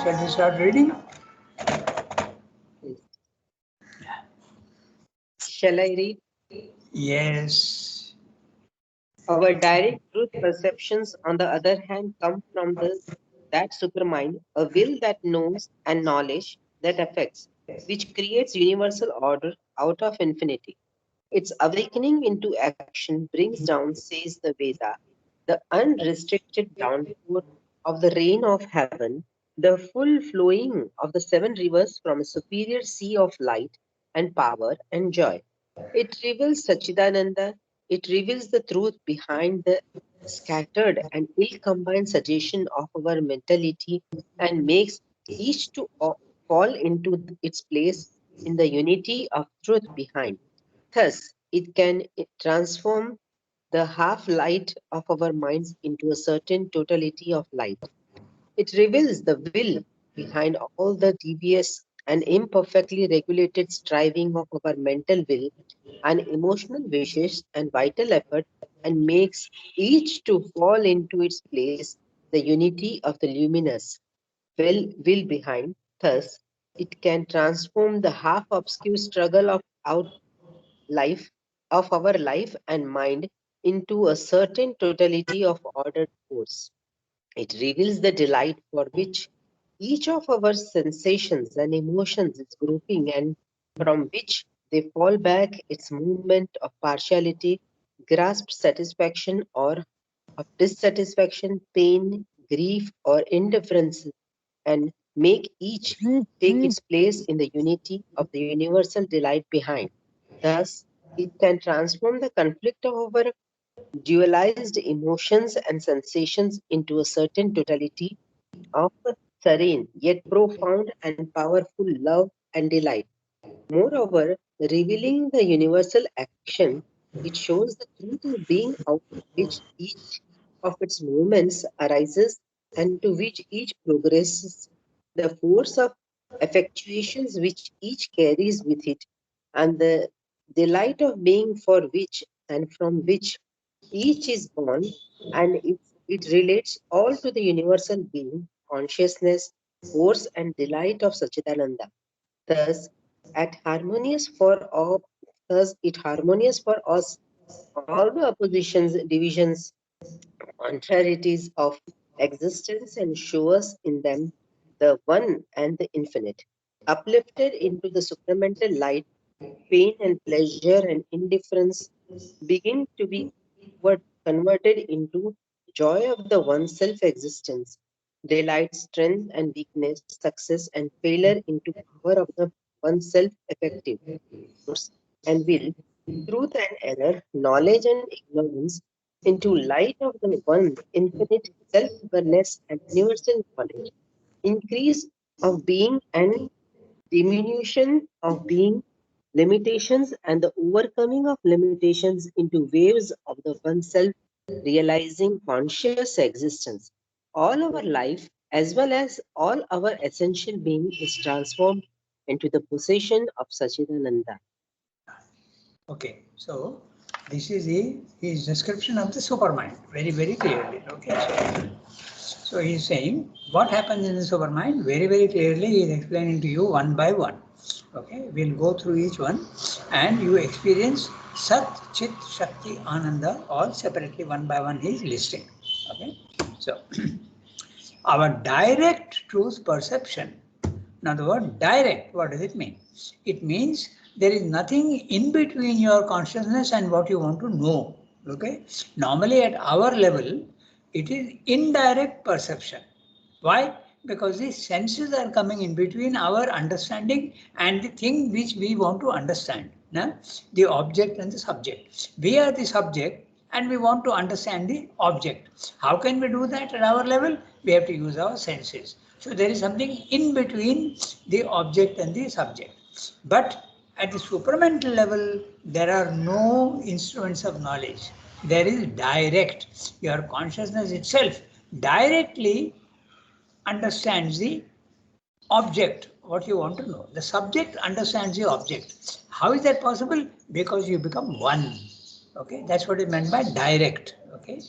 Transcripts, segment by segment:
Shall we start reading? Shall I read? Yes. Our direct truth perceptions, on the other hand, come from that supermind, a will that knows and knowledge that affects, which creates universal order out of infinity. Its awakening into action brings down, says the Veda, the unrestricted downpour of the rain of heaven, the full flowing of the seven rivers from a superior sea of light and power and joy. It reveals Sachidananda, it reveals the truth behind the scattered and ill-combined suggestion of our mentality and makes each to fall into its place in the unity of truth behind. Thus, it can transform the half light of our minds into a certain totality of light. It reveals the will behind all the devious and imperfectly regulated striving of our mental will and emotional wishes and vital effort and makes each to fall into its place, the unity of the luminous will behind. Thus, it can transform the half obscure struggle of out life of our life and mind into a certain totality of ordered force. It reveals the delight for which each of our sensations and emotions is grouping and from which they fall back its movement of partiality, grasp satisfaction or of dissatisfaction, pain, grief, or indifference, and make each take its place in the unity of the universal delight behind. Thus, it can transform the conflict of our dualized emotions and sensations into a certain totality of serene yet profound and powerful love and delight. Moreover, revealing the universal action, it shows the truth of being out of which each of its movements arises and to which each progresses, the force of effectuations which each carries with it, and the delight of being for which and from which each is born, and it relates all to the universal being, consciousness, force, and delight of Sachidananda. Thus, at harmonious for all, thus it harmonious for us all the oppositions, divisions, contrarieties of existence and shows in them the one and the infinite. Uplifted into the supramental light, pain and pleasure and indifference begin to be converted into joy of the one self existence, delight, strength and weakness, success and failure into power of the one self effective force and will, truth and error, knowledge and ignorance into light of the one infinite self awareness and universal knowledge, increase of being and diminution of being, limitations and the overcoming of limitations into waves of the oneself realizing conscious existence. All our life, as well as all our essential being, is transformed into the possession of Sachidananda. Okay, so this is his description of the supermind very clearly. Okay, so he is saying what happens in the supermind very clearly. He is explaining to you one by one. Okay, we'll go through each one, and you experience Sat, Chit, Shakti, Ananda all separately one by one. He is listing. Okay, so our direct truth perception. Now the word direct, what does it mean? It means there is nothing in between your consciousness and what you want to know. Okay? Normally at our level, it is indirect perception. Why? Because the senses are coming in between our understanding and the thing which we want to understand. No? The object and the subject. We are the subject and we want to understand the object. How can we do that at our level? We have to use our senses. So there is something in between the object and the subject. But at the supramental level, there are no instruments of knowledge. There is direct. Your consciousness itself directly understands the object, what you want to know. The subject understands the object. How is that possible? Because you become one. Okay, that's what is meant by direct. Okay.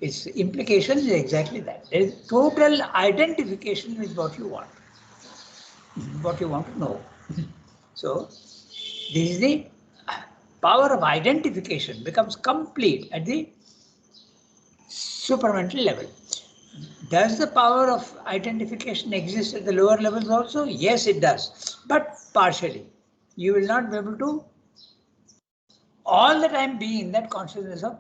its implication is exactly that. There is total identification with what you want to know. So this is the power of identification becomes complete at the supramental level. Does the power of identification exist at the lower levels also? Yes, it does, but partially. You will not be able to all the time be in that consciousness of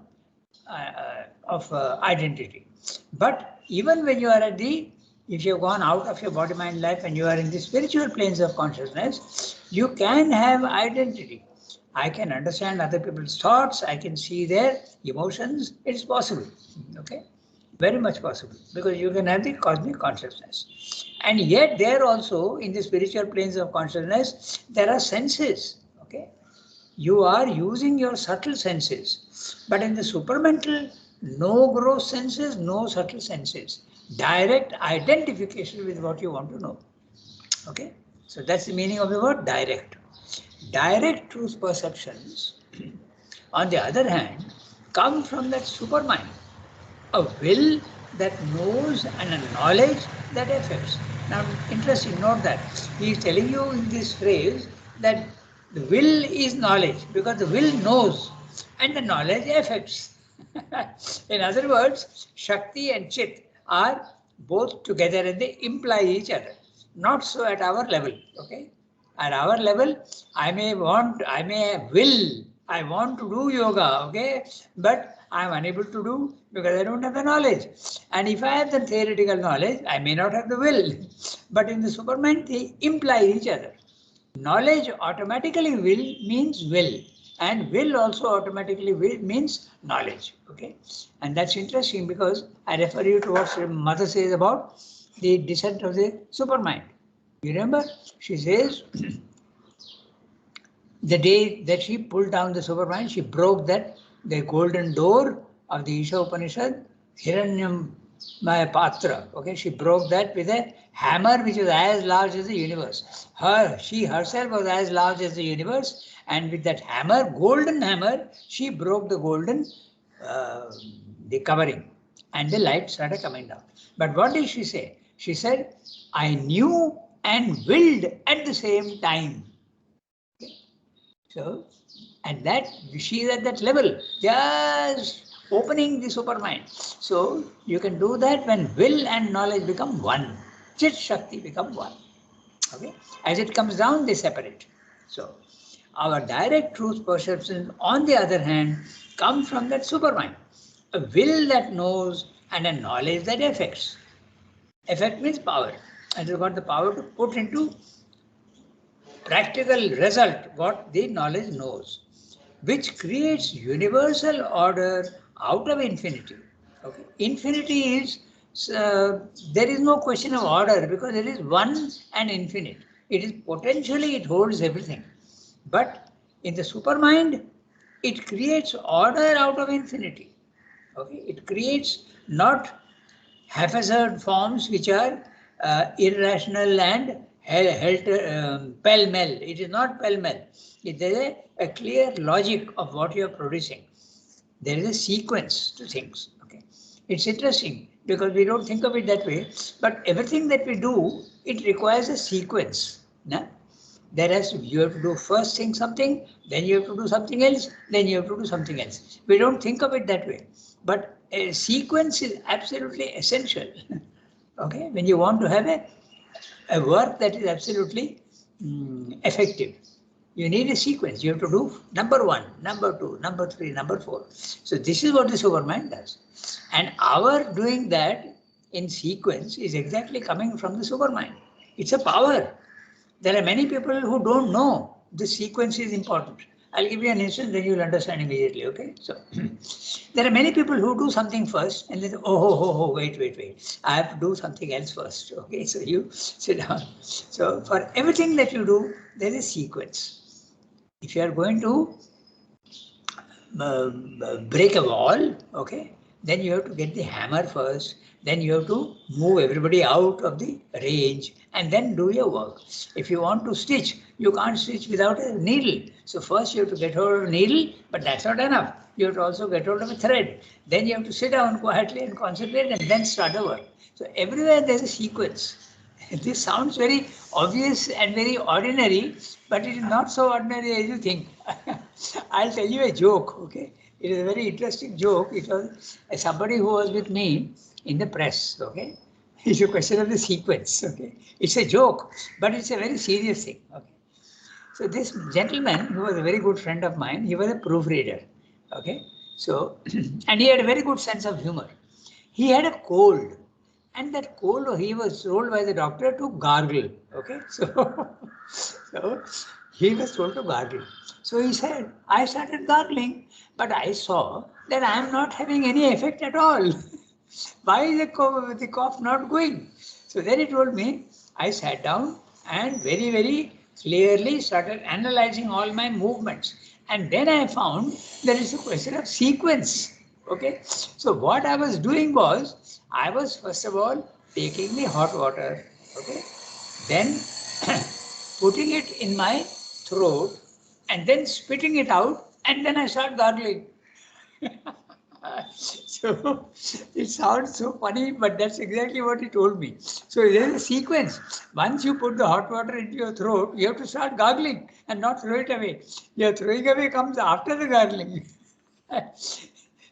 identity. But even when you are at the, if you have gone out of your body, mind, life, and you are in the spiritual planes of consciousness, you can have identity. I can understand other people's thoughts. I can see their emotions. It's possible. Okay, very much possible, because you can have the cosmic consciousness. And yet there also, in the spiritual planes of consciousness, there are senses. Okay, you are using your subtle senses, but in the supramental, no gross senses, no subtle senses. Direct identification with what you want to know. Okay, so that's the meaning of the word direct. Direct truth perceptions, on the other hand, come from that supermind, a will that knows and a knowledge that affects. Now, interesting, note that he is telling you in this phrase that the will is knowledge, because the will knows and the knowledge affects. In other words, Shakti and Chit are both together and they imply each other. Not so at our level, okay? At our level, I may want to do yoga, okay? But I am unable to do because I don't have the knowledge. And if I have the theoretical knowledge, I may not have the will. But in the supermind, they imply each other. Knowledge automatically means will, and will also automatically means knowledge. Okay, and that's interesting because I refer you to what Mother says about the descent of the supermind. You remember, she says the day that she pulled down the supermind, she broke the golden door of the Isha Upanishad, Hiranyam Maya Patra. Okay, she broke that with a hammer which was as large as the universe. She herself was as large as the universe, and with that hammer, golden hammer, she broke the golden the covering, and the light started coming down. But what did she say? She said, I knew and willed at the same time. So, and that she is at that level, just opening the supermind. So you can do that when will and knowledge become one. Chit Shakti become one. Okay, as it comes down, they separate. So our direct truth perception, on the other hand, come from that supermind, a will that knows and a knowledge that affects. Effect means power, and it's got the power to put into practical result what the knowledge knows, which creates universal order out of infinity. Okay, infinity is there is no question of order because it is one and infinite. It is potentially, it holds everything, but in the supermind, it creates order out of infinity. Okay, it creates not haphazard forms which are irrational and pell-mell. It is not pell-mell. There is a clear logic of what you are producing. There is a sequence to things. Okay, it's interesting because we don't think of it that way, but everything that we do, it requires a sequence. No? You have to do first thing something, then you have to do something else, then you have to do something else. We don't think of it that way, but a sequence is absolutely essential. Okay, when you want to have a work that is absolutely effective, you need a sequence. You have to do number 1, number 2, number 3, number 4. So this is what the supermind does, and our doing that in sequence is exactly coming from the supermind. It's a power. There are many people who don't know this sequence is important. I'll give you an instance, then you'll understand immediately, okay? So, there are many people who do something first and then, wait. I have to do something else first, okay? So you sit down. So for everything that you do, there is sequence. If you are going to break a wall, okay? then you have to get the hammer first, then you have to move everybody out of the range and then do your work. If you want to stitch, you can't stitch without a needle. So first you have to get hold of a needle, but that's not enough. You have to also get hold of a thread. Then you have to sit down quietly and concentrate and then start the work. So everywhere there's a sequence. This sounds very obvious and very ordinary, but it is not so ordinary as you think. I'll tell you a joke, okay? It is a very interesting joke. It was somebody who was with me in the press, okay? It's a question of the sequence, okay? It's a joke, but it's a very serious thing, okay? So this gentleman, who was a very good friend of mine, he was a proofreader, okay? So, and he had a very good sense of humor. He had a cold, and that cold he was told by the doctor to gargle, okay? So he was told to gargle. So he said, I started gargling, but I saw that I am not having any effect at all. Why is the cough not going? So then he told me, I sat down and very, very clearly started analyzing all my movements. And then I found there is a question of sequence. Okay. So what I was doing was, I was first of all taking the hot water, okay, then putting it in my throat and then spitting it out, and then I start gargling. So it sounds so funny, but that's exactly what he told me. So there is a sequence. Once you put the hot water into your throat, you have to start gargling and not throw it away. Your throwing away comes after the gargling.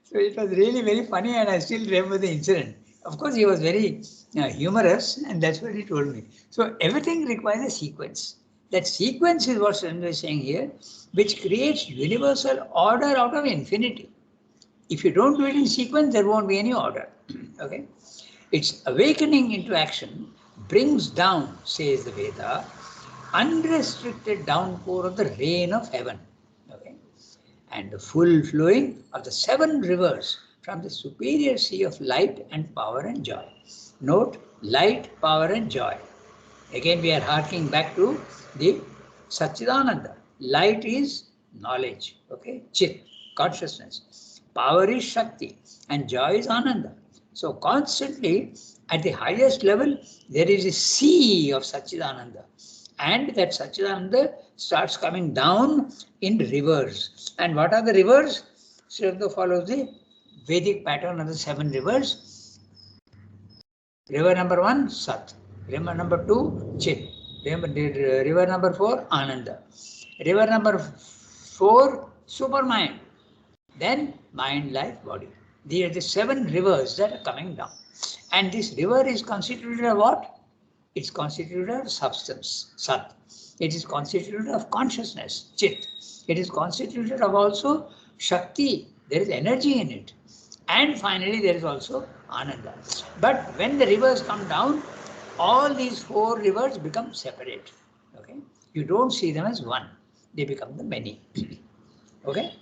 So it was really very funny, and I still remember the incident. Of course, he was very humorous, and that's what he told me. So everything requires a sequence. That sequence is what Sundar is saying here, which creates universal order out of infinity. If you don't do it in sequence, there won't be any order. Okay? Its awakening into action brings down, says the Veda, unrestricted downpour of the rain of heaven. Okay? And the full flowing of the 7 rivers from the superior sea of light and power and joy. Note, light, power and joy. Again, we are harking back to the Satchidananda. Light is knowledge, okay? Chit, consciousness. Power is Shakti, and joy is Ananda. So constantly, at the highest level, there is a sea of Satchidananda. And that Satchidananda starts coming down in rivers. And what are the rivers? Srivada follows the Vedic pattern of the 7 rivers. River number 1, Sat. River number 2, Chit. River number 4, Ananda. River number 4, Supermind. Then mind, life, body. These are the 7 rivers that are coming down. And this river is constituted of what? It's constituted of substance, Sat. It is constituted of consciousness, Chit. It is constituted of also Shakti. There is energy in it. And finally, there is also Ananda. But when the rivers come down, all these 4 rivers become separate. Okay? You don't see them as one. They become the many. Okay?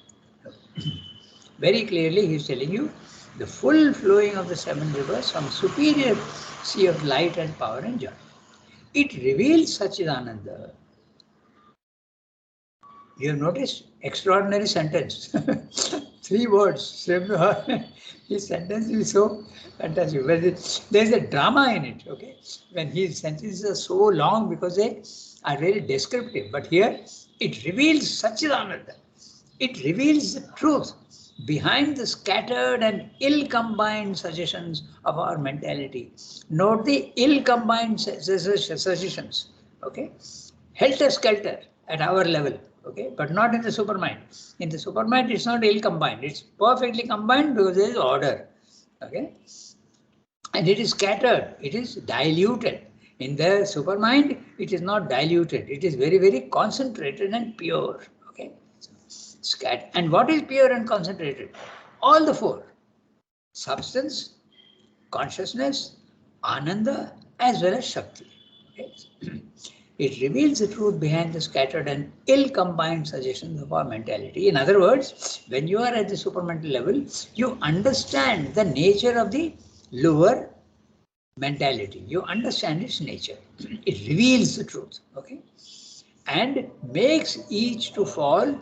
Very clearly, he is telling you the full flowing of the 7 rivers from superior sea of light and power and joy. It reveals Satchidananda. You have noticed? Extraordinary sentence. 3 words. His sentence is so fantastic. There's a drama in it, okay? When his sentences are so long because they are very descriptive. But here, it reveals Satchidananda. It reveals the truth behind the scattered and ill-combined suggestions of our mentality. Note the ill-combined suggestions, okay? Helter-skelter at our level, okay? But not in the supermind. In the supermind, it's not ill-combined. It's perfectly combined because there is order, okay? And it is scattered. It is diluted. In the supermind, it is not diluted. It is very, very concentrated and pure, okay? And what is pure and concentrated? All the 4. Substance, consciousness, Ananda, as well as Shakti. Okay? It reveals the truth behind the scattered and ill-combined suggestions of our mentality. In other words, when you are at the supramental level, you understand the nature of the lower mentality. You understand its nature. It reveals the truth, okay? And makes each to fall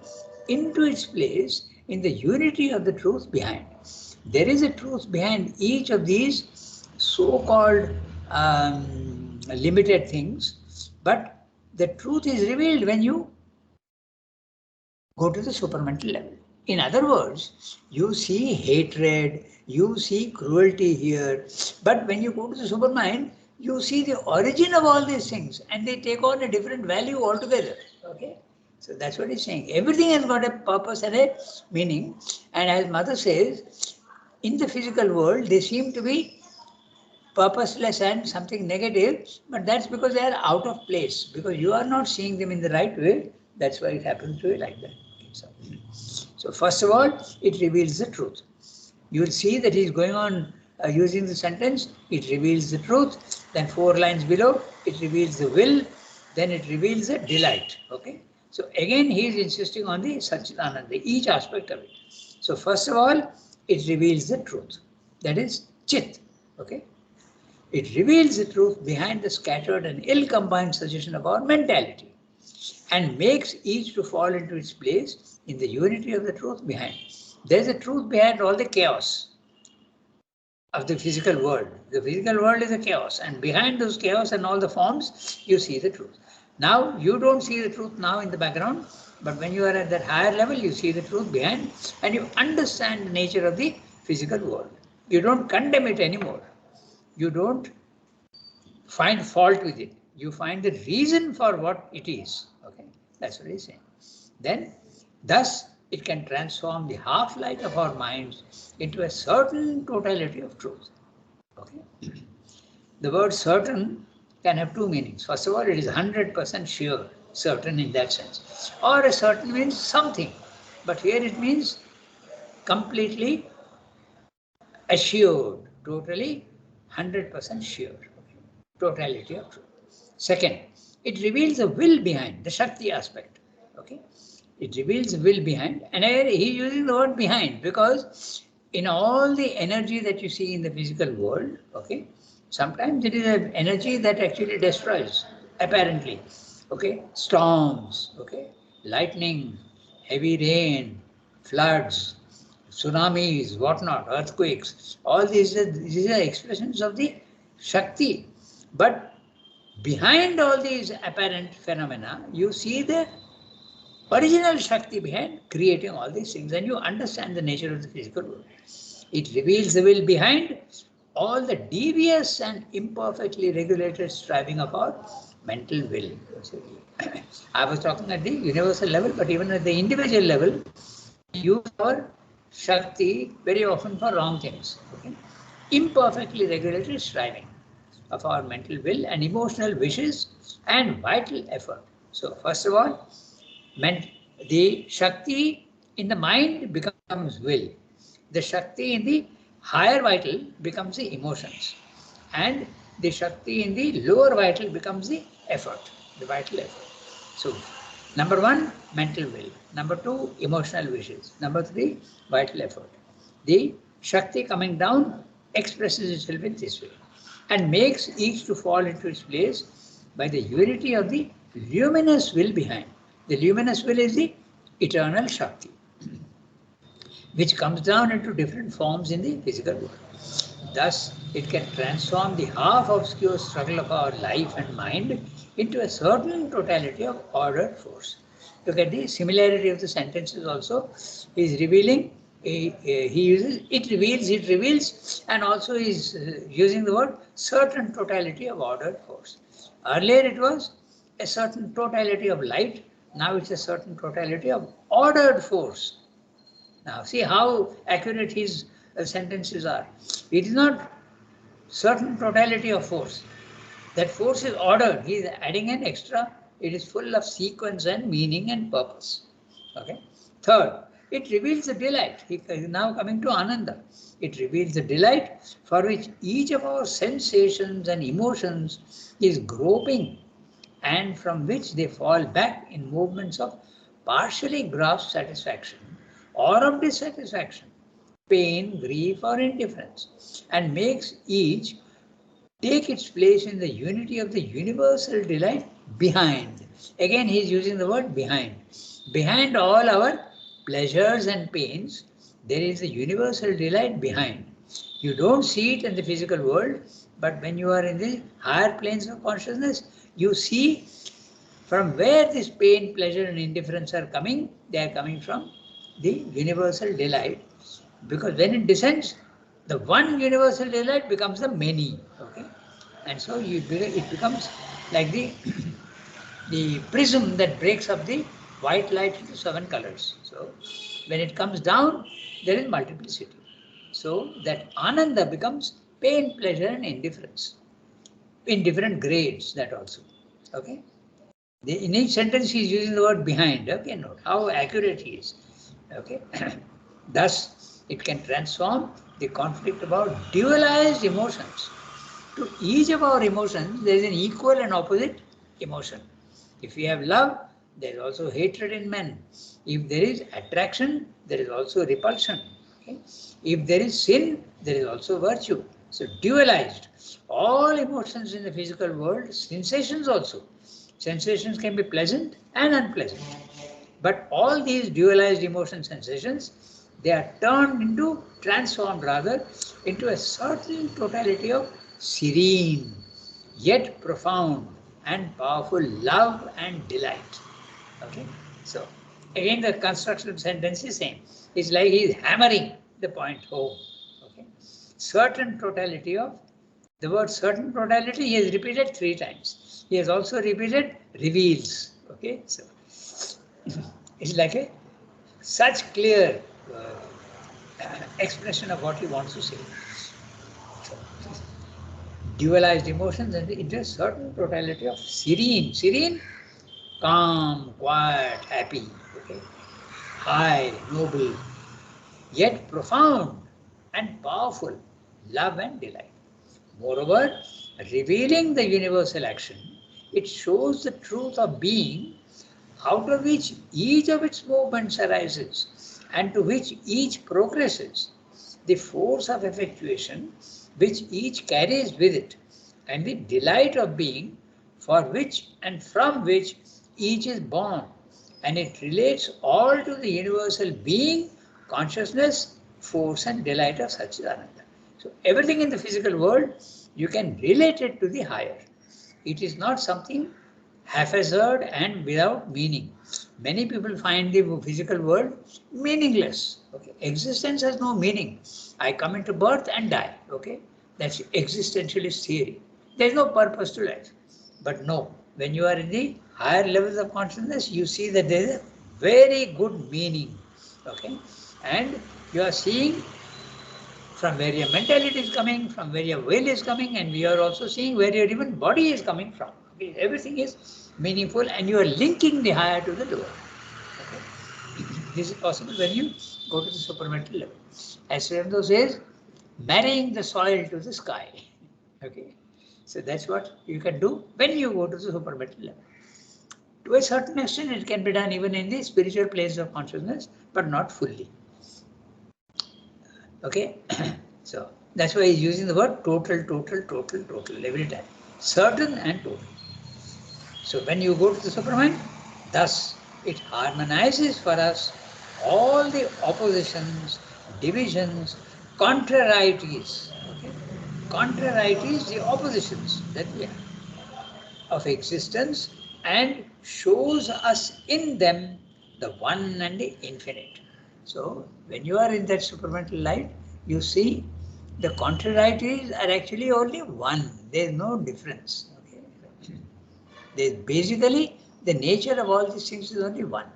into its place in the unity of the truth behind. There is a truth behind each of these so-called limited things, but the truth is revealed when you go to the supramental level. In other words, you see hatred, you see cruelty here, but when you go to the supermind, you see the origin of all these things and they take on a different value altogether. Okay? So that's what he's saying. Everything has got a purpose and a meaning. And as Mother says, in the physical world, they seem to be purposeless and something negative, but that's because they are out of place, because you are not seeing them in the right way. That's why it happens to be like that. So first of all, it reveals the truth. You will see that he is going on using the sentence, it reveals the truth, then 4 lines below, it reveals the will, then it reveals the delight. Okay. So again, he is insisting on the Satchidananda, each aspect of it. So first of all, it reveals the truth. That is Chit. Okay. It reveals the truth behind the scattered and ill-combined suggestion of our mentality and makes each to fall into its place in the unity of the truth behind. There is a truth behind all the chaos of the physical world. The physical world is a chaos, and behind those chaos and all the forms, you see the truth. Now, you don't see the truth now in the background, but when you are at that higher level, you see the truth behind and you understand the nature of the physical world. You don't condemn it anymore. You don't find fault with it. You find the reason for what it is. Okay, that's what he's saying. Then, thus, it can transform the half-light of our minds into a certain totality of truth. Okay. The word certain can have 2 meanings. First of all, it is 100% sure, certain in that sense. Or a certain means something. But here it means completely assured, totally 100% sure. Totality of truth. Second, it reveals the will behind, the Shakti aspect. Okay. It reveals the will behind, and he is using the word behind because in all the energy that you see in the physical world, okay, sometimes it is an energy that actually destroys, apparently. Okay, storms, okay, lightning, heavy rain, floods, tsunamis, whatnot, earthquakes, all these are expressions of the Shakti. But behind all these apparent phenomena, you see the original Shakti behind creating all these things, and you understand the nature of the physical world. It reveals the will behind all the devious and imperfectly regulated striving of our mental will. I was talking at the universal level, but even at the individual level, we use our Shakti very often for wrong things. Okay? Imperfectly regulated striving of our mental will and emotional wishes and vital effort. So first of all, the Shakti in the mind becomes will. The Shakti in the higher vital becomes the emotions. And the Shakti in the lower vital becomes the effort, the vital effort. So, number 1, mental will. Number 2, emotional wishes. Number 3, vital effort. The Shakti coming down expresses itself in this way and makes each to fall into its place by the unity of the luminous will behind. The luminous will is the eternal Shakti, which comes down into different forms in the physical world. Thus, it can transform the half-obscure struggle of our life and mind into a certain totality of ordered force. Look at the similarity of the sentences also. He is revealing, he uses, it reveals, and also is using the word certain totality of ordered force. Earlier it was a certain totality of light, now it's a certain totality of ordered force. Now see how accurate his sentences are. It is not certain totality of force. That force is ordered. He is adding an extra. It is full of sequence and meaning and purpose. Okay. Third, it reveals the delight. He is now coming to Ananda. It reveals the delight for which each of our sensations and emotions is groping, and from which they fall back in movements of partially grasped satisfaction or of dissatisfaction, pain, grief, or indifference, and makes each take its place in the unity of the universal delight behind. Again, he is using the word behind. Behind all our pleasures and pains, there is a universal delight behind. You don't see it in the physical world, but when you are in the higher planes of consciousness, you see from where this pain, pleasure and indifference are coming. They are coming from the universal delight, because when it descends, the one universal delight becomes the many. Okay, and so it becomes like the the prism that breaks up the white light into 7 colors. So when it comes down, there is multiplicity. So that ananda becomes pain, pleasure and indifference in different grades, that also. Okay. In each sentence he is using the word behind. Okay, note how accurate he is. Okay. Thus, it can transform the conflict about dualized emotions. To each of our emotions, there is an equal and opposite emotion. If we have love, there is also hatred in men. If there is attraction, there is also repulsion. Okay? If there is sin, there is also virtue. So dualized. All emotions in the physical world, sensations also. Sensations can be pleasant and unpleasant. But all these dualized emotion sensations, they are transformed rather, into a certain totality of serene, yet profound and powerful love and delight. Okay, so again the construction of sentence is same. It's like he is hammering the point home. Okay, certain totality of the word certain totality he has repeated 3 times. He has also repeated reveals. Okay, so it's like a such clear expression of what he wants to say. So, dualized emotions and into a certain totality of serene. Serene, calm, quiet, happy, okay, high, noble, yet profound and powerful love and delight. Moreover, revealing the universal action, it shows the truth of being, out of which each of its movements arises and to which each progresses, the force of effectuation which each carries with it, and the delight of being for which and from which each is born, and it relates all to the universal being, consciousness, force and delight of Satchidananda. So everything in the physical world, you can relate it to the higher. It is not something haphazard and without meaning. Many people find the physical world meaningless. Okay? Existence has no meaning. I come into birth and die. Okay, that's existentialist theory. There is no purpose to life. But no, when you are in the higher levels of consciousness, you see that there is a very good meaning. Okay, and you are seeing from where your mentality is coming, from where your will is coming, and we are also seeing where your even body is coming from. Okay? Everything is meaningful and you are linking the higher to the lower. Okay? This is possible when you go to the supramental level. As Sriyando says, marrying the soil to the sky. Okay? So that's what you can do when you go to the supramental level. To a certain extent, it can be done even in the spiritual planes of consciousness, but not fully. Okay, so that's why he's using the word total every time. Certain and total. So when you go to the Supermind, thus it harmonizes for us all the oppositions, divisions, contrarieties. Okay? Contrarieties, the oppositions that we have of existence, and shows us in them the one and the infinite. So when you are in that supramental light, you see the contrarieties are actually only one. There is no difference. Okay? There's basically the nature of all these things is only one.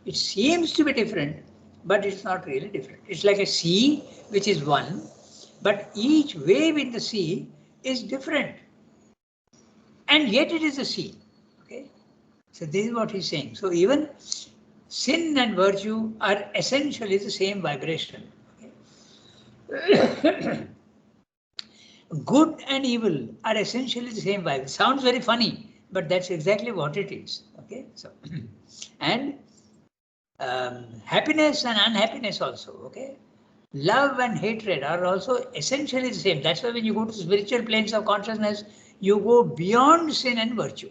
It seems to be different, but it's not really different. It's like a sea which is one, but each wave in the sea is different. And yet it is a sea. Okay? So this is what he's saying. So even sin and virtue are essentially the same vibration. Okay? Good and evil are essentially the same vibration. Sounds very funny, but that's exactly what it is. Okay, so and happiness and unhappiness also. Okay, love and hatred are also essentially the same. That's why when you go to spiritual planes of consciousness, you go beyond sin and virtue.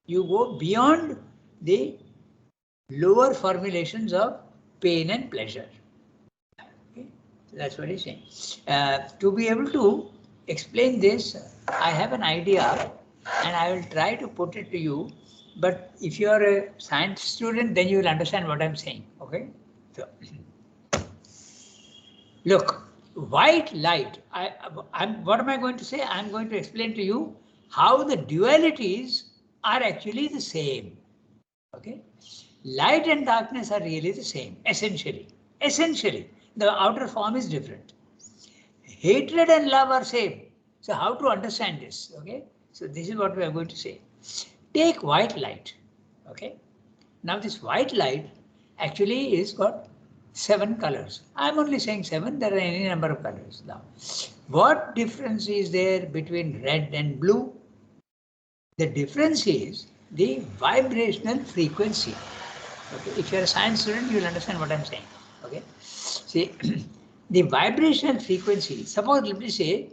You go beyond the lower formulations of pain and pleasure. That's what he's saying. To be able to explain this, I have an idea and I will try to put it to you. But if you are a science student, then you will understand what I'm saying. Okay? So, look, white light. What am I going to say? I'm going to explain to you how the dualities are actually the same. Okay? Light and darkness are really the same, essentially. Essentially, the outer form is different. Hatred and love are same. So how to understand this? Okay, so this is what we are going to say. Take white light. Okay, now this white light actually is got 7 colors. I'm only saying 7. There are any number of colors now. What difference is there between red and blue? The difference is the vibrational frequency. Okay, if you're a science student, you'll understand what I'm saying. Okay, see, the vibrational frequency, suppose let me say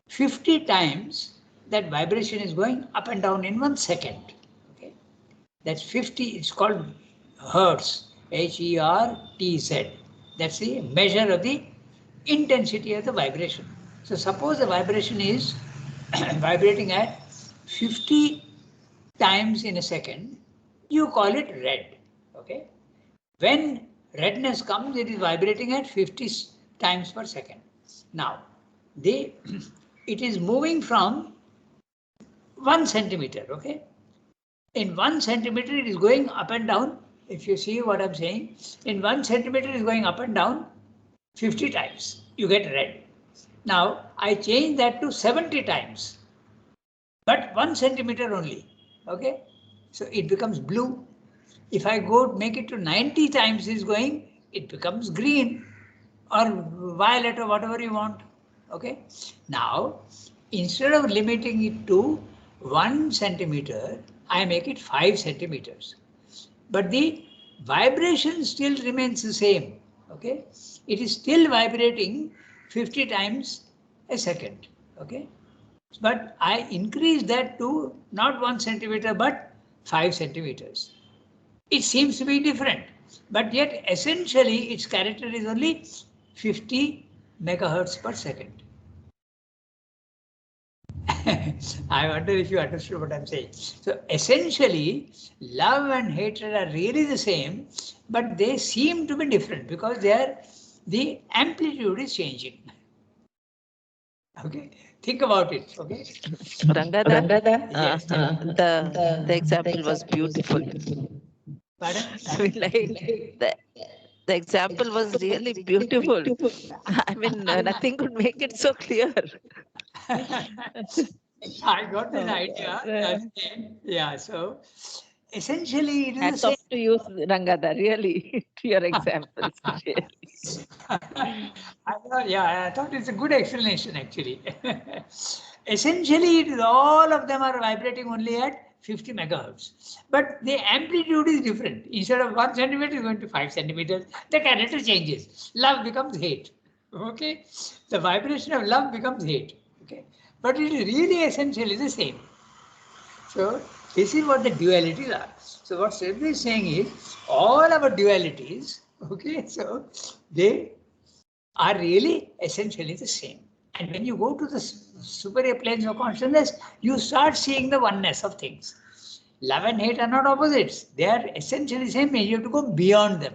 50 times that vibration is going up and down in 1 second. Okay, that's 50, it's called hertz, Hertz. That's the measure of the intensity of the vibration. So suppose the vibration is vibrating at 50 times in a second, you call it red. Okay, when redness comes, it is vibrating at 50 times per second. Now, it is moving from 1 centimeter. Okay, in 1 centimeter it is going up and down. If you see what I'm saying, in 1 centimeter it is going up and down 50 times. You get red. Now I change that to 70 times, but 1 centimeter only. Okay, so it becomes blue. If I go make it to 90 times is going, it becomes green or violet or whatever you want. Okay. Now, instead of limiting it to 1 centimeter, I make it 5 centimeters. But the vibration still remains the same. Okay. It is still vibrating 50 times a second. Okay. But I increase that to not 1 centimeter but 5 centimeters. It seems to be different, but yet essentially its character is only 50 megahertz per second. I wonder if you understood what I'm saying. So essentially, love and hatred are really the same, but they seem to be different because the amplitude is changing. Okay, think about it. Okay, Rangada, yes. the example was beautiful. Pardon? I mean, like the example was really beautiful. I mean, nothing could make it so clear. I got an idea. Yeah, so essentially it is the Hats same. off to you, Rangada, really, to your examples. Really. I thought it's a good explanation actually. Essentially, it is all of them are vibrating only at 50 megahertz, but the amplitude is different. Instead of 1 centimeter, is going to 5 centimeters. The character changes. Love becomes hate. Okay, the vibration of love becomes hate. Okay, but it is really essentially the same. So this is what the dualities are. So what Sylvia is saying is all our dualities, okay, so they are really essentially the same. And when you go to the superior planes of consciousness, you start seeing the oneness of things. Love and hate are not opposites. They are essentially same. You have to go beyond them.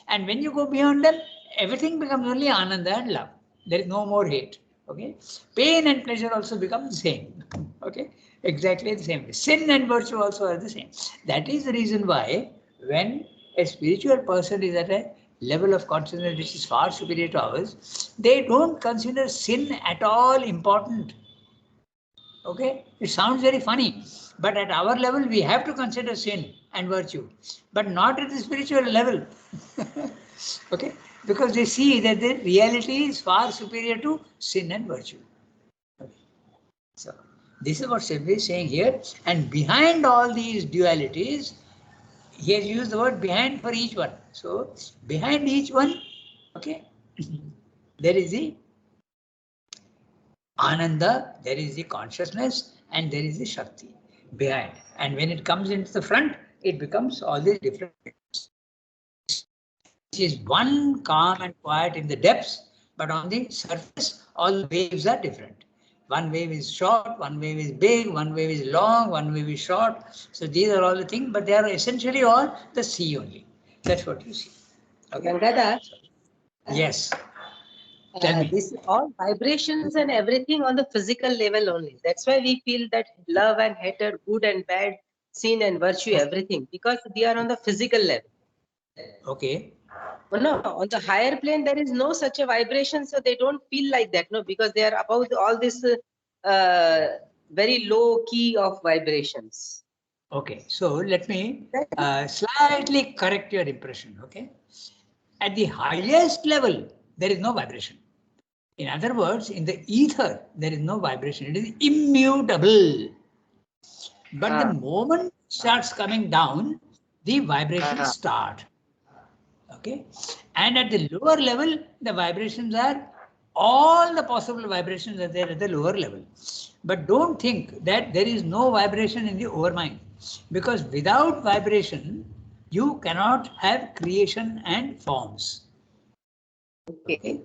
And when you go beyond them, everything becomes only Ananda and love. There is no more hate. Okay. Pain and pleasure also become the same. Okay. Exactly the same. Sin and virtue also are the same. That is the reason why when a spiritual person is at a level of consciousness which is far superior to ours, they don't consider sin at all important. Okay, it sounds very funny, but at our level we have to consider sin and virtue, but not at the spiritual level. Okay, because they see that the reality is far superior to sin and virtue. Okay. So this is what Shiva is saying here, and behind all these dualities, he has used the word behind for each one. So behind each one, okay, there is the Ananda, there is the consciousness, and there is the Shakti behind. And when it comes into the front, it becomes all these different. Which is one calm and quiet in the depths, But on the surface, all the waves are different. One wave is short, one wave is big, one wave is long, one wave is short. So these are all the things, but they are essentially all the sea only. That's what you see. Okay. Gangadhar, Yes. Tell me. this all vibrations and everything on the physical level only. That's why we feel that love and hatred, good and bad, sin and virtue, everything, because they are on the physical level. Okay. But no, on the higher plane, there is no such a vibration, so they don't feel like that, no, because they are above all this very low key of vibrations. Okay. So let me slightly correct your impression. Okay. At the highest level, there is no vibration. In other words, in the ether, there is no vibration. It is immutable. But the moment it starts coming down, the vibrations start. Okay. And at the lower level, the vibrations are all the possible vibrations are there at the lower level. But don't think that there is no vibration in the overmind, because without vibration, you cannot have creation and forms. Okay.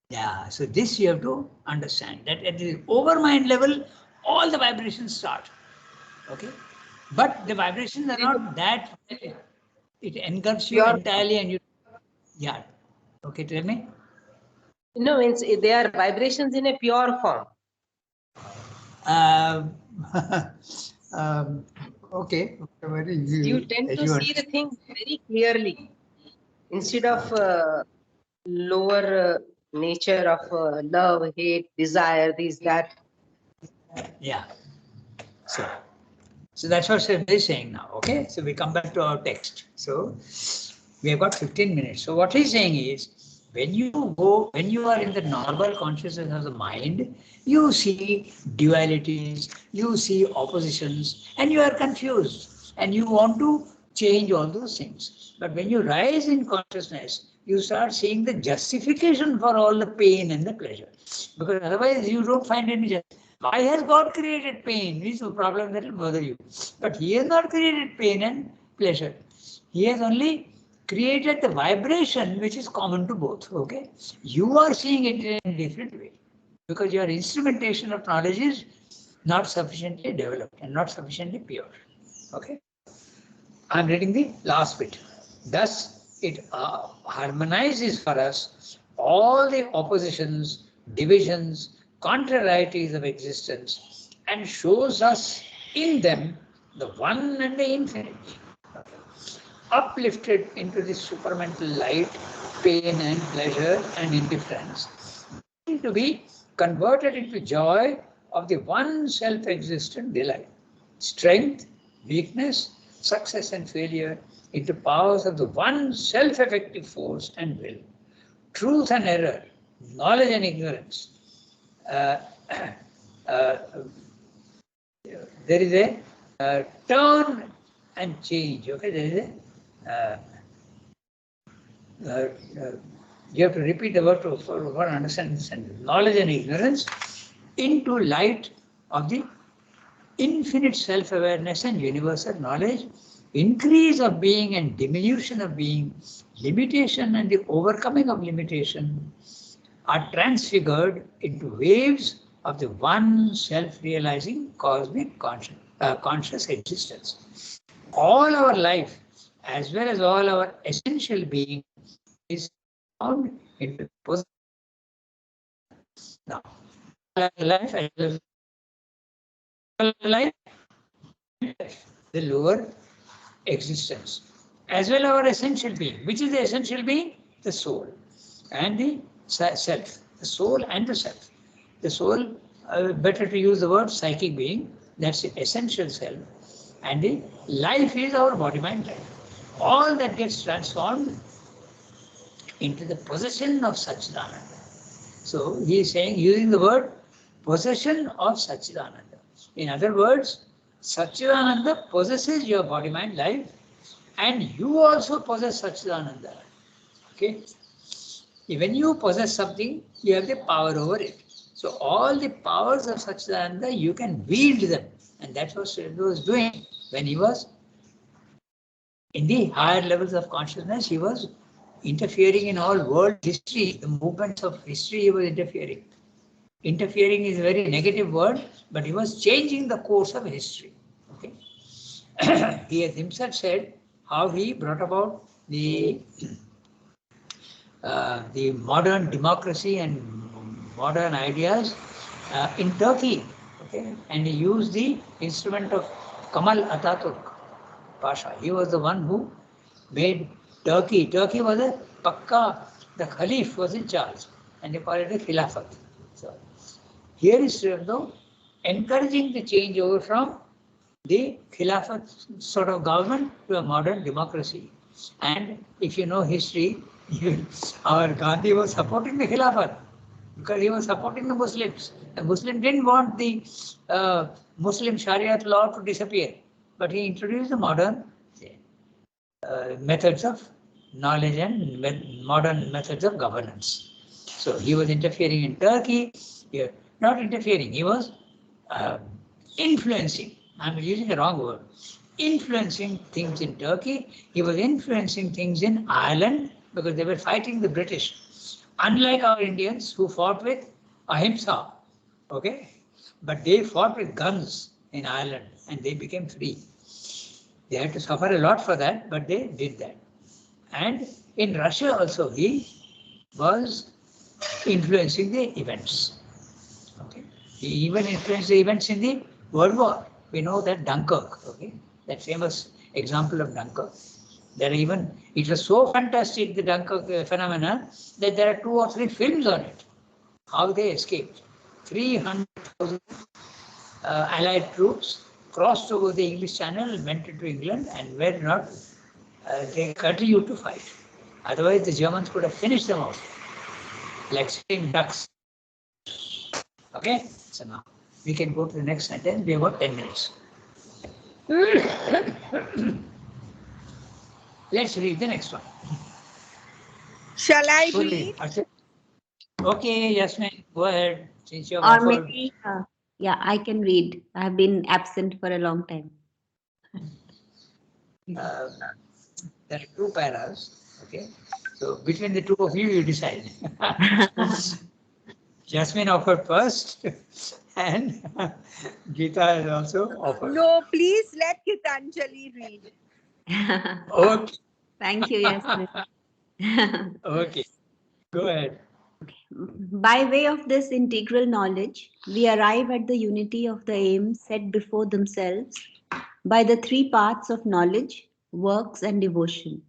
Yeah, so this you have to understand that at the overmind level, all the vibrations start. Okay, but the vibrations are not that it engulfs you Pure. entirely and you. Yeah. Okay, tell me. No, means they are vibrations in a pure form. Um, okay. Whatever You tend as to you see the things very clearly instead of lower nature of love, hate, desire, this, that. Yeah. So that's what Shiv is saying now. Okay. So we come back to our text. So we have got 15 minutes. So what he's saying is, when you are in the normal consciousness of the mind, you see dualities, you see oppositions, and you are confused, and you want to change all those things. But when you rise in consciousness, you start seeing the justification for all the pain and the pleasure, because otherwise you don't find any justification. Why has God created pain? This is a problem that will bother you. But He has not created pain and pleasure. He has only created the vibration which is common to both. Okay, you are seeing it in a different way because your instrumentation of knowledge is not sufficiently developed and not sufficiently pure. Okay, I'm reading the last bit. Thus, it harmonizes for us all the oppositions, divisions, contrarieties of existence and shows us in them the one and the infinite, uplifted into the supermental light, pain and pleasure and indifference, to be converted into joy of the one self-existent delight, strength, weakness, success and failure into powers of the one self-effective force and will, truth and error, knowledge and ignorance. Uh, uh, there is a turn and change. Okay, there is a you have to repeat the word for understand this sentence. Knowledge and ignorance into light of the infinite self-awareness and universal knowledge, increase of being and diminution of being, limitation and the overcoming of limitation are transfigured into waves of the one self-realizing cosmic conscious existence. All our life, as well as all our essential being, is found in the position. Now, life, the lower existence, as well our essential being. Which is the essential being? The soul and the self. The soul and the self. The soul, better to use the word psychic being, that's the essential self. And the life is our body, mind, life. All that gets transformed into the possession of Satchidananda. So he is saying, using the word possession of Satchidananda. In other words, Satchidananda possesses your body, mind, life, and you also possess Satchidananda. Okay? When you possess something, you have the power over it. So all the powers of Satchidananda, you can wield them. And that's what Sridhar was doing when he was in the higher levels of consciousness. He was interfering in all world history, the movements of history he was interfering. Interfering is a very negative word, but he was changing the course of history. Okay. He has himself said how he brought about the modern democracy and modern ideas in Turkey. Okay, and he used the instrument of Kemal Atatürk Pasha. He was the one who made Turkey. Turkey was a Pakka, the Khalif was in charge, and they call it a Khilafat. So here is encouraging the change over from the Khilafat sort of government to a modern democracy. And if you know history, our Gandhi was supporting the Khilafat because he was supporting the Muslims. The Muslims didn't want the Muslim Shariat law to disappear, but he introduced the modern methods of knowledge and modern methods of governance. So he was interfering in Turkey, not interfering, he was influencing. I'm using the wrong word. Influencing things in Turkey. He was influencing things in Ireland because they were fighting the British. Unlike our Indians who fought with ahimsa, okay? But they fought with guns in Ireland and they became free. They had to suffer a lot for that, but they did that. And in Russia also, he was influencing the events. Okay? He even influenced the events in the World War. We know that Dunkirk, okay? That famous example of Dunkirk. There even, it was so fantastic, the Dunkirk phenomena, that there are 2 or 3 films on it. How they escaped. 300,000 Allied troops crossed over the English Channel, went into England, and were not, they continued to fight. Otherwise, the Germans could have finished them off, like sitting ducks. Okay, so now we can go to the next sentence. We have got 10 minutes. Let's read the next one. Shall I read? Okay, Yasmin, go ahead. Since you're Or maybe, yeah, I can read. I have been absent for a long time. There are 2 paras. Okay, so between the 2 of you, you decide. Jasmine offered first, and Geeta has also offered. No, please let Gitanjali read. Okay. Thank you, Yasmin. Okay, go ahead. By way of this integral knowledge, we arrive at the unity of the aims set before themselves by the 3 paths of knowledge, works, and devotion.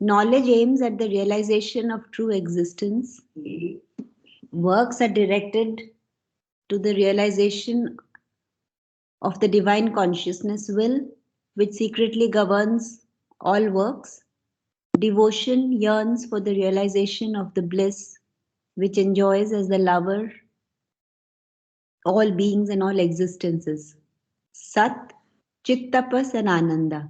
Knowledge aims at the realization of true existence. Works are directed to the realization of the divine consciousness will, which secretly governs all works. Devotion yearns for the realization of the bliss which enjoys as the lover all beings and all existences. Sat, Chittapas and Ananda.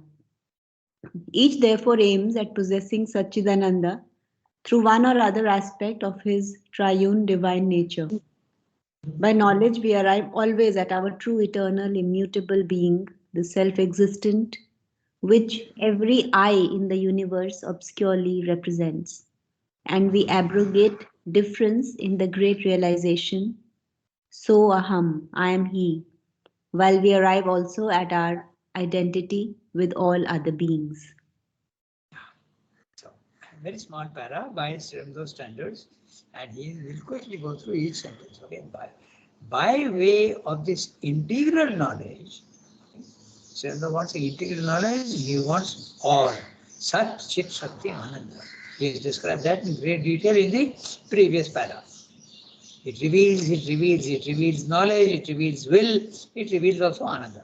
Each therefore aims at possessing Satchidananda through one or other aspect of his triune divine nature. By knowledge we arrive always at our true eternal immutable being, the self-existent, which every I in the universe obscurely represents. And we abrogate difference in the great realization, so aham, I am he, while we arrive also at our identity with all other beings. So, very small para by those standards, and he will quickly go through each sentence. Okay, by way of this integral knowledge, Sremdo wants the integral knowledge, he wants all. Sat, Chit, Shakti, Ananda. He has described that in great detail in the previous para. It reveals knowledge, it reveals will, it reveals also Ananda.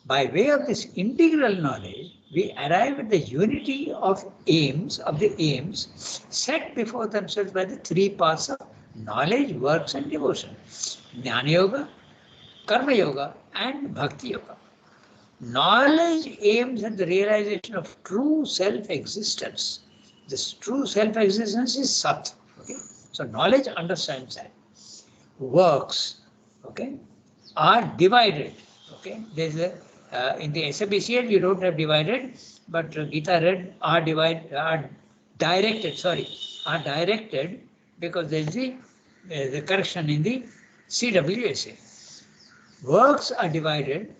By way of this integral knowledge, we arrive at the unity of the aims set before themselves by the 3 paths of knowledge, works, and devotion. Jnana Yoga, Karma Yoga, and Bhakti Yoga. Knowledge aims at the realization of true self-existence. This true self-existence is Sat. Okay? So knowledge understands that. Works, okay, are divided. Okay, there's in the SABCL you don't have divided, but Gita read are are directed because there is the correction in the CWSA. Works are directed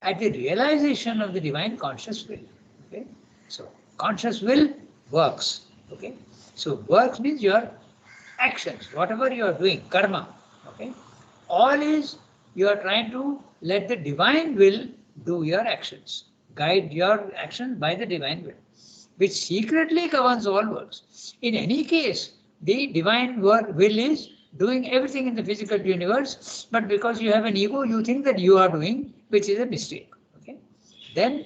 at the realization of the divine conscious will. Okay, so conscious will works. Okay, so works means your actions, whatever you are doing, karma. Okay, all is you are trying to let the divine will do your actions, guide your actions by the divine will, which secretly governs all works. In any case, the divine will is doing everything in the physical universe, but because you have an ego, you think that you are doing, which is a mistake. Okay? Then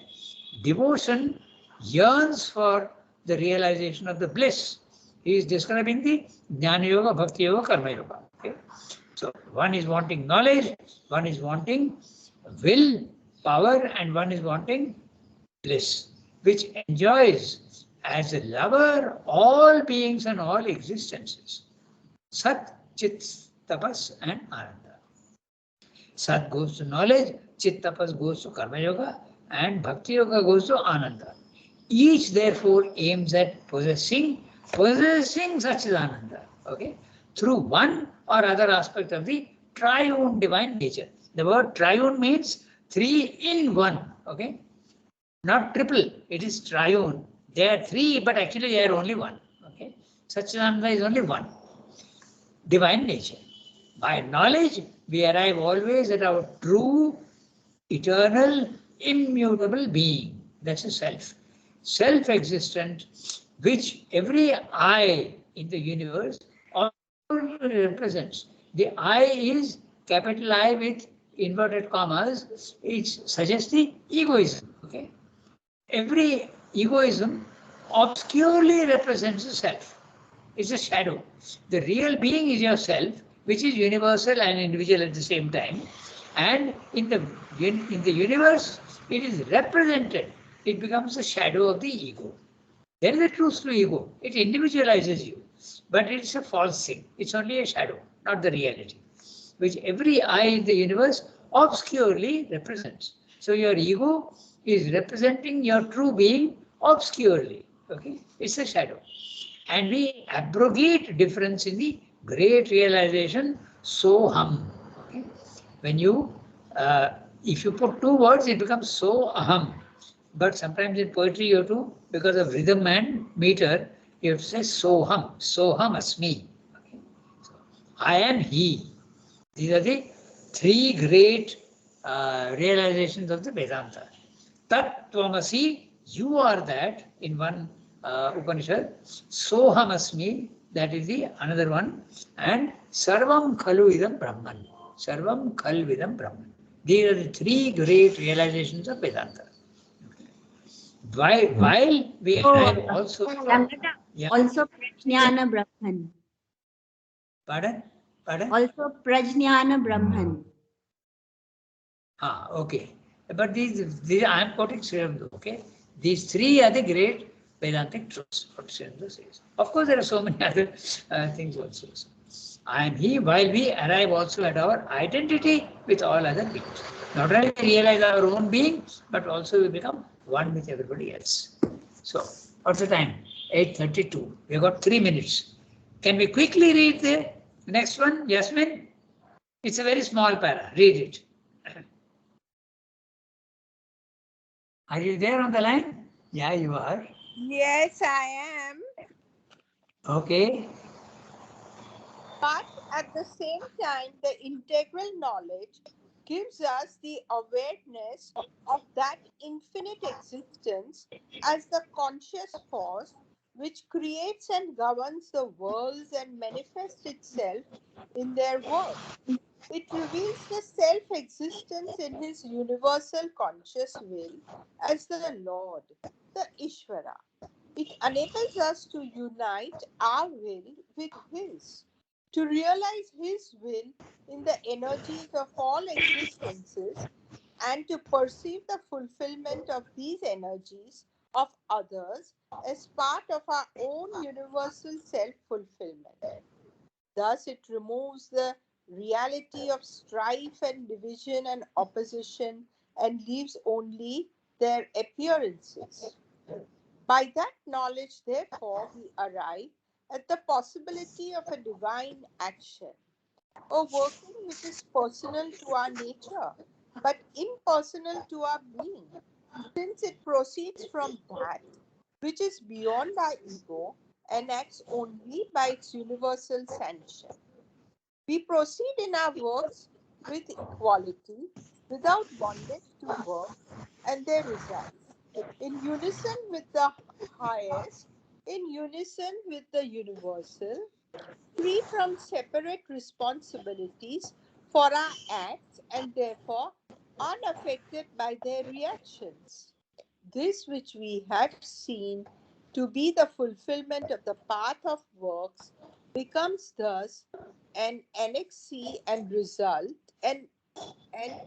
devotion yearns for the realization of the bliss. He is describing the Jnana Yoga, Bhakti Yoga, Karma Yoga. Okay? So one is wanting knowledge, one is wanting will, power, and one is wanting bliss, which enjoys as a lover all beings and all existences. Sat, Chit, Tapas, and Ananda. Sat goes to knowledge, Chit, Tapas goes to Karma Yoga, and Bhakti Yoga goes to Ananda. Each therefore aims at possessing Satchidananda, okay, through one or other aspect of the triune divine nature. The word triune means three in one, okay, not triple, it is triune. There are three, but actually they are only one, okay. Satchidananda is only one, divine nature. By knowledge, we arrive always at our true, eternal, immutable being. That's a self. Self-existent, which every I in the universe also represents. The I is capital I with inverted commas. It suggests the egoism. Okay, every egoism obscurely represents the self. It's a shadow. The real being is yourself, which is universal and individual at the same time. And in the universe, it is represented. It becomes a shadow of the ego. There is a truth to ego. It individualizes you, but it's a false thing. It's only a shadow, not the reality, which every I in the universe obscurely represents. So your ego is representing your true being obscurely. Okay, it's a shadow. And we abrogate difference in the great realization, soham. Okay? When you, if you put two words, it becomes so aham. But sometimes in poetry, you have to, because of rhythm and meter, you have to say soham, soham asmi. Okay? So, I am he. These are the three great realizations of the Vedanta. Tat Tvamasi, you are that in one Upanishad. Soham asmi, that is the another one. And Sarvam Khalu Idam Brahman. Sarvam Khal Vidam Brahman. These are the three great realizations of Vedanta. While we arrive also. Yeah. Also Prajnana Brahman. Pardon? Also Prajnana Brahman. Okay. But these I am quoting Sri Aurobindo, okay? These three are the great Vedantic truths, what Sri Aurobindo says. Of course, there are so many other things also. I am he, while we arrive also at our identity with all other beings. Not only we realize our own being, but also we become one with everybody else. So, what's the time? 8:32. We've got 3 minutes. Can we quickly read the next one, Yasmin? It's a very small para. Read it. Are you there on the line? Yeah, you are. Yes, I am. Okay. But at the same time, the integral knowledge gives us the awareness of that infinite existence as the conscious force which creates and governs the worlds and manifests itself in their work. It reveals the self-existence in his universal conscious will as the Lord, the Ishvara. It enables us to unite our will with his, to realize his will in the energies of all existences, and to perceive the fulfillment of these energies of others as part of our own universal self-fulfillment. Thus, it removes the reality of strife and division and opposition and leaves only their appearances. By that knowledge, therefore, we arrive at the possibility of a divine action, a working which is personal to our nature, but impersonal to our being, since it proceeds from that which is beyond our ego and acts only by its universal sanction. We proceed in our works with equality, without bondage to work and their results, in unison with the highest, in unison with the universal, free from separate responsibilities for our acts and therefore unaffected by their reactions. This which we have seen to be the fulfillment of the path of works becomes thus an annexee and result, an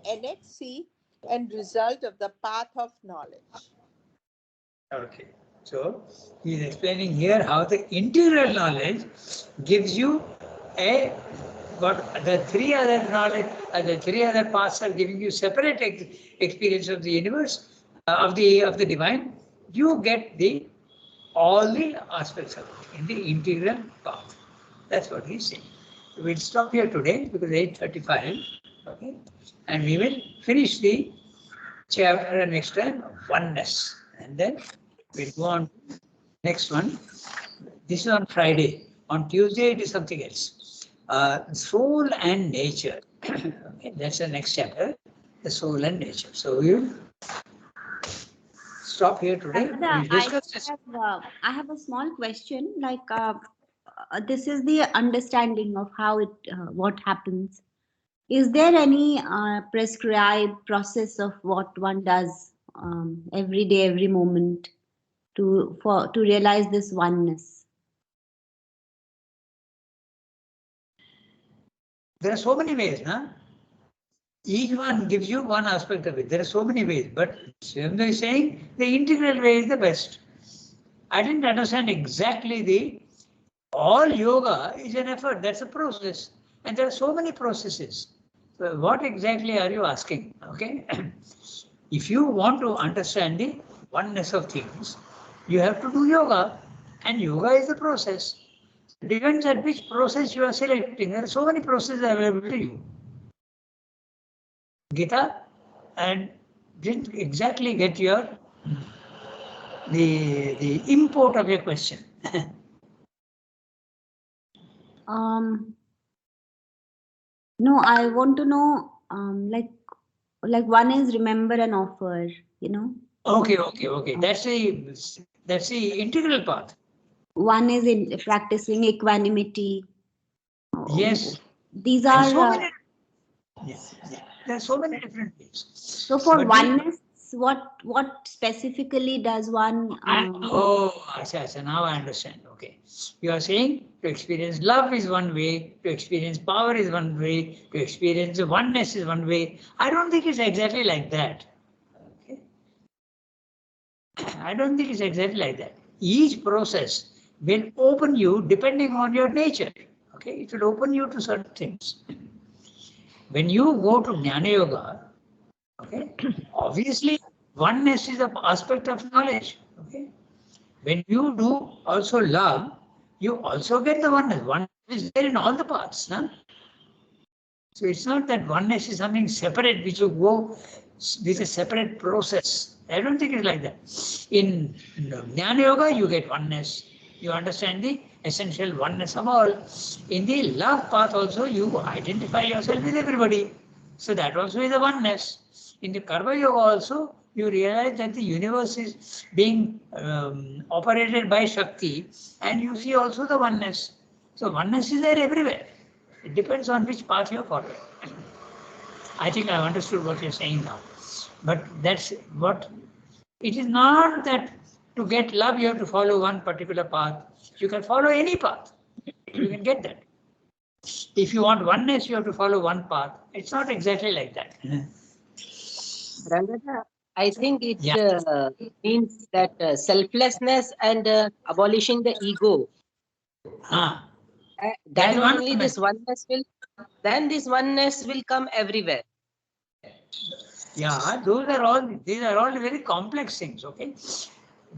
annexee and result of the path of knowledge. Okay. So he is explaining here how the integral knowledge gives you a what the three other knowledge, the three other paths are giving you separate experience of the universe, of the divine. You get the all the aspects of it in the integral path. That's what he's saying. So we'll stop here today because 8:35. Okay, and we will finish the chapter next time, oneness, and then we'll go on to next one. This is on Friday. On Tuesday, it is something else. Soul and nature. Okay, that's the next chapter. The soul and nature. So we will stop here today. We'll discuss this. I have a small question. This is the understanding of how what happens. Is there any prescribed process of what one does every day, every moment to realize this oneness? There are so many ways, huh? Each one gives you one aspect of it. There are so many ways, but Swamdha is saying the integral way is the best. I didn't understand exactly all yoga is an effort. That's a process, and there are so many processes. So what exactly are you asking? Okay, if you want to understand the oneness of things, you have to do yoga, and yoga is the process. It depends on which process you are selecting. There are so many processes available to you. Gita, and didn't exactly get your the import of your question. No, I want to know like one is remember and offer, you know. Okay. That's the integral part. One is in practicing equanimity. Yes. These And are so many. Yes. There are so many different ways. So for But oneness, what specifically does one? Achha, now I understand. Okay, you are saying to experience love is one way, to experience power is one way, to experience oneness is one way. I don't think it's exactly like that. Okay, I don't think it's exactly like that. Each process will open you depending on your nature. Okay, it will open you to certain things. When you go to Jnana Yoga, okay, obviously oneness is an aspect of knowledge. Okay, when you do also love, you also get the oneness. Oneness is there in all the paths. Huh? So it's not that oneness is something separate which you go with a separate process. I don't think it's like that. In Jnana Yoga, you get oneness. You understand the essential oneness of all. In the love path also, you identify yourself with everybody. So that also is a oneness. In the Karma Yoga also, you realize that the universe is being operated by Shakti, and you see also the oneness. So oneness is there everywhere. It depends on which path you follow. I think I've understood what you're saying now. But that's what it is not that to get love you have to follow one particular path. You can follow any path. You can get that. If you want oneness, you have to follow one path. It's not exactly like that. Rangana, I think it Yeah. means that selflessness and abolishing the ego. Ah, Then one only this oneness will. Then this oneness will come everywhere. Yeah, these are all very complex things, okay?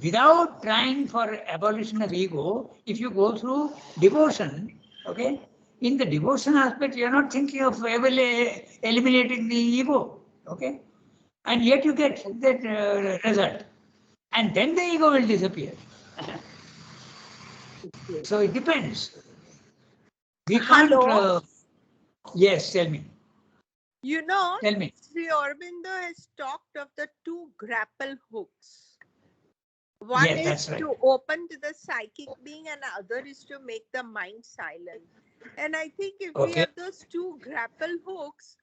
Without trying for abolition of ego, if you go through devotion, okay, in the devotion aspect, you're not thinking of eliminating the ego, okay? And yet you get that result. And then the ego will disappear. So it depends. We can't. Hello? Yes, tell me. You know, Tell me. Sri Aurobindo has talked of the two grapple hooks. One Yes, is that's right. to open to the psychic being, and the other is to make the mind silent. And I think if we Okay. have those two grapple hooks,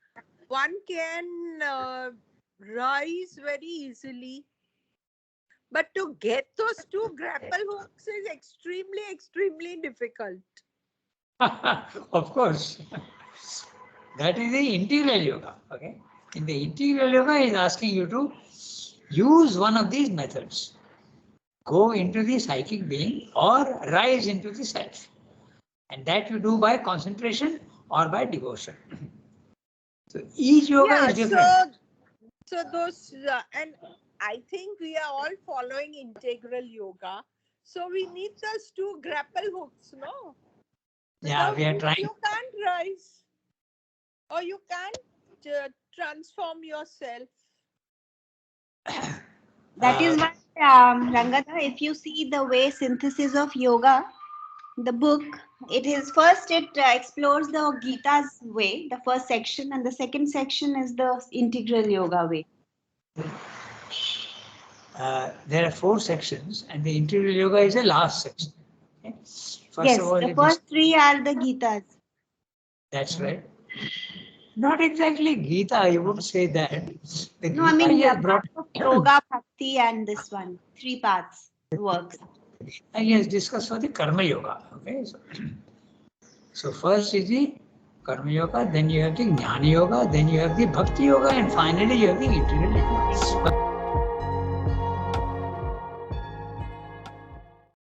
one can rise very easily. But to get those two grapple hooks is extremely, extremely difficult. Of course. That is the integral yoga. Okay. In the integral yoga, is asking you to use one of these methods. Go into the psychic being or rise into the self. And that you do by concentration or by devotion. So each yoga is different. So those, and I think we are all following integral yoga. So we need those two grapple hooks, no? Yeah, we are Without trying. which you can't rise. Or you can't transform yourself. That is why, Rangada, if you see the way synthesis of yoga, the book, it explores the Gita's way, the first section, and the second section is the integral yoga way. There are 4 sections, and the integral yoga is the last section. Okay? First Yes, of all, the first 3 are the Gitas. That's right. Not exactly Gita, I would say that. The No, I Gita mean he has the brought, path of yoga, bhakti, and this one, 3 paths works. and he has discussed for the Karma Yoga. Okay, so first is the Karma Yoga, then you have the Jnana Yoga, then you have the Bhakti Yoga, and finally you have the integral yoga.